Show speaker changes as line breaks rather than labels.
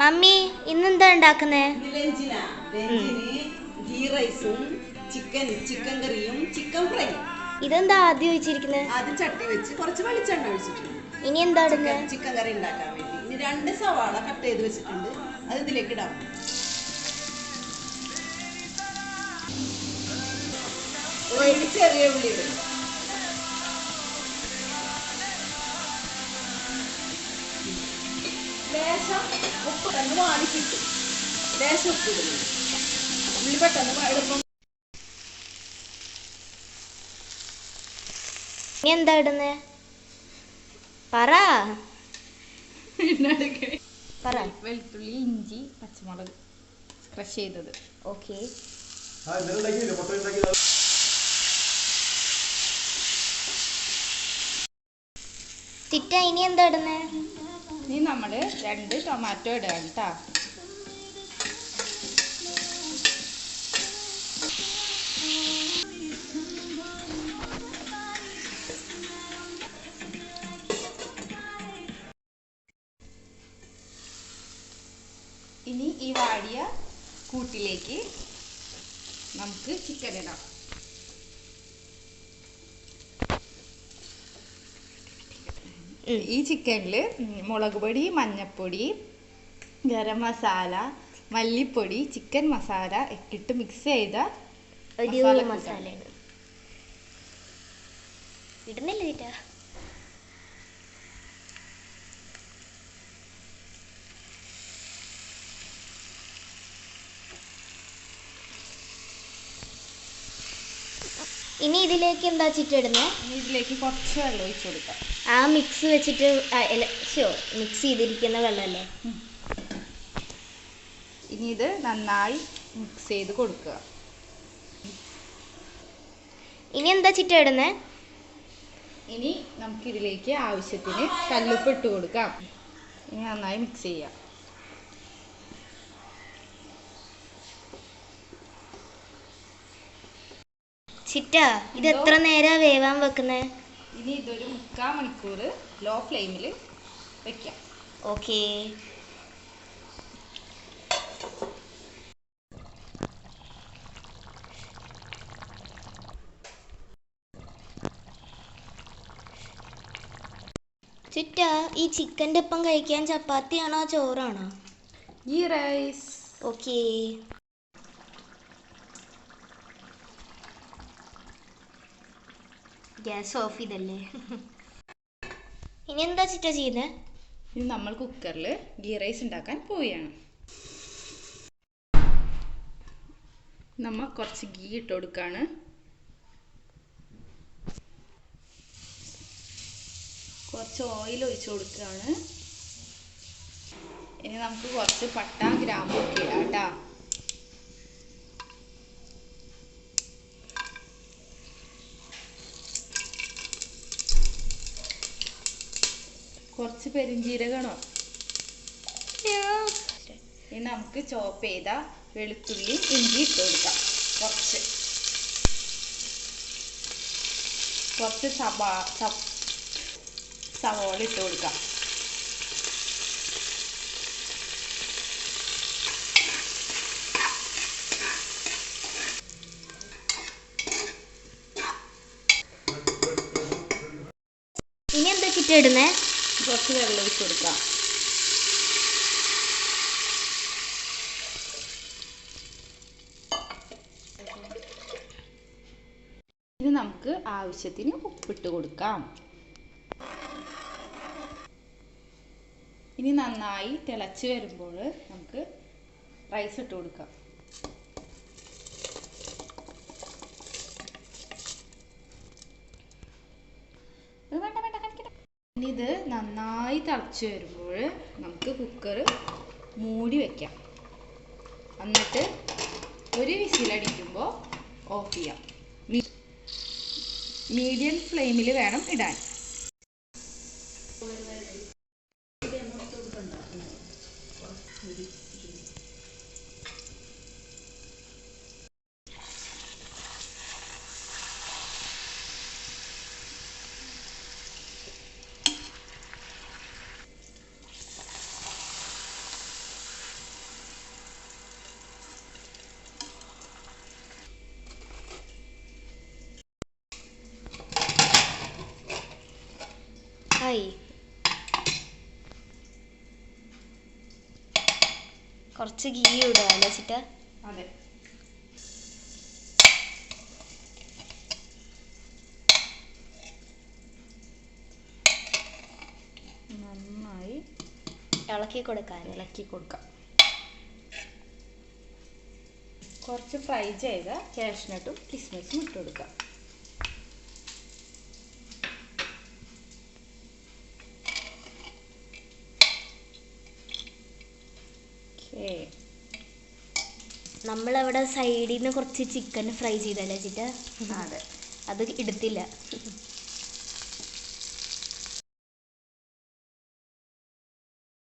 Mummy ഇന്നെന്താ ഉണ്ടാക്കുന്നേ?
ഗീ റൈസും chicken കറിയും ചിക്കൻ ഫ്രൈ.
ഇതെന്താ ആദ്യം വെച്ചിരിക്കുന്നത്?
ആദ്യം ചട്ടി വെച്ച് കുറച്ച് വെളിച്ചെണ്ണ ഒഴിച്ചിട്ടുണ്ട്.
ഇനി എന്താ
ചിക്കൻ കറി ഉണ്ടാക്കാൻ വേണ്ടി ഇനി 2 സവാള കട്ട് ചെയ്ത് വെച്ചിട്ടുണ്ട്. അത് ഇതിലേക്ക് ഇടാം. ഒരു ചെറിയ ഉള്ളി ഇടും. ലേശം ഉപ്പ് തന്നെ വാങ്ങിക്കിട്ടും. ലേശം ഉപ്പ് ഇടുന്നു. ഉള്ളി പെട്ടെന്ന് എടുക്കും.
ഇനി എന്താ ഇടുന്നേ? പറ.
വെളുത്തുള്ളി, ഇഞ്ചി, പച്ചമുളക് ക്രഷ് ചെയ്തത്.
ഓക്കെ. ചിറ്റ ഇനി എന്താ ഇടുന്നേ?
ഇനി നമ്മൾ 2 ടൊമാറ്റോ ഇടുക കേട്ടോ. ഇനി ഈ വാടിയ കൂട്ടിലേക്ക് നമുക്ക് ചിക്കൻ ഇടാം. ഈ ചിക്കനിൽ മുളക് പൊടി, മഞ്ഞൾപ്പൊടി, ഗരം മസാല, മല്ലിപ്പൊടി, ചിക്കൻ മസാല ഇട്ടിട്ട് മിക്സ് ചെയ്ത
മസാല ഇടുന്നില്ല. ഇനി ഇതിലേക്ക് എന്താ ചിറ്റിടുന്നേ?
ഇതിലേക്ക് കുറച്ച് വെള്ളം ഒഴിച്ചു കൊടുക്കാം.
ആ മിക്സ് വെച്ചിട്ട് മിക്സ് ചെയ്തിരിക്കുന്ന വെള്ളമല്ലേ?
ഇനി ഇത് നന്നായി മിക്സ് ചെയ്ത് കൊടുക്കുക.
ഇനി എന്താ ചിറ്റ ഇടുന്നേ?
ഇനി നമുക്കിതിലേക്ക് ആവശ്യത്തിന് കല്ലുപ്പ് ഇട്ട് കൊടുക്കാം. ഇനി നന്നായി മിക്സ് ചെയ്യാം.
ചിറ്റ ഇത് എത്ര നേരം വേവാൻ വെക്കുന്നേ?
ഇനി ഇതൊരു 3/4 മണിക്കൂർ ലോ ഫ്ലെയിമിൽ വെക്കാം.
ഓക്കേ. ചിറ്റ ഈ ചിക്കൻ്റെ ഒപ്പം കഴിക്കാൻ ചപ്പാത്തിയാണോ ചോറാണോ?
Ghee rice.
Okay. Gas off ചെയ്തല്ലേ? ഇനി എന്താ ചിറ്റ ചെയ്യുന്നത്?
ഇനി നമ്മൾ കുക്കറിൽ ഗീ റൈസ് ഉണ്ടാക്കാൻ പോവുകയാണ്. നമ്മൾ കുറച്ച് ഗീ ഇട്ട് കൊടുക്കുകയാണ്. കുറച്ച് ഓയിൽ ഒഴിച്ച് കൊടുക്കുകയാണ്. ഇനി നമുക്ക് കുറച്ച് പട്ട, ഗ്രാമ്പു ഒക്കെ ഇടാം കേട്ടോ. കുറച്ച് പെരിഞ്ജീരകണോ. ഇനി നമുക്ക് ചോപ്പ് ചെയ്ത വെളുത്തുള്ളി, ഇഞ്ചി ഇട്ട് കൊടുക്കാം. കുറച്ച് സവോള ഇട്ട് കൊടുക്കാം.
ഇനി എന്താ ചിറ്റ ഇടുന്നേ?
കുറച്ച് വെള്ളം ഒഴിച്ച് കൊടുക്കാം. ഇനി നമുക്ക് ആവശ്യത്തിന് ഉപ്പിട്ട് കൊടുക്കാം. ഇനി നന്നായി തിളച്ച് വരുമ്പോൾ നമുക്ക് റൈസ് ഇട്ട് കൊടുക്കാം. ഇനി ഇത് നന്നായി തിളച്ച് വരുമ്പോൾ നമുക്ക് കുക്കർ മൂടി വയ്ക്കാം. എന്നിട്ട് ഒരു വിസിലടിക്കുമ്പോൾ ഓഫ് ചെയ്യാം. മീഡിയം ഫ്ലെയിമിൽ വേണം ഇടാൻ.
കുറച്ച് ഗീ ഇടുക അല്ലേ ചിറ്റ?
അതെ. നന്നായി
ഇളക്കി കൊടുക്കാൻ.
ഇളക്കി കൊടുക്കാം. കുറച്ച് ഫ്രൈ ചെയ്ത കാഷ്നട്ടും കിസ്മിസും ഇട്ട് കൊടുക്കാം.
നമ്മളവിടെ സൈഡിൽ നിന്ന് കുറച്ച് ചിക്കൻ ഫ്രൈ ചെയ്തല്ലേ ചിറ്റ?
അതെ.
അത് എടുത്തില്ല.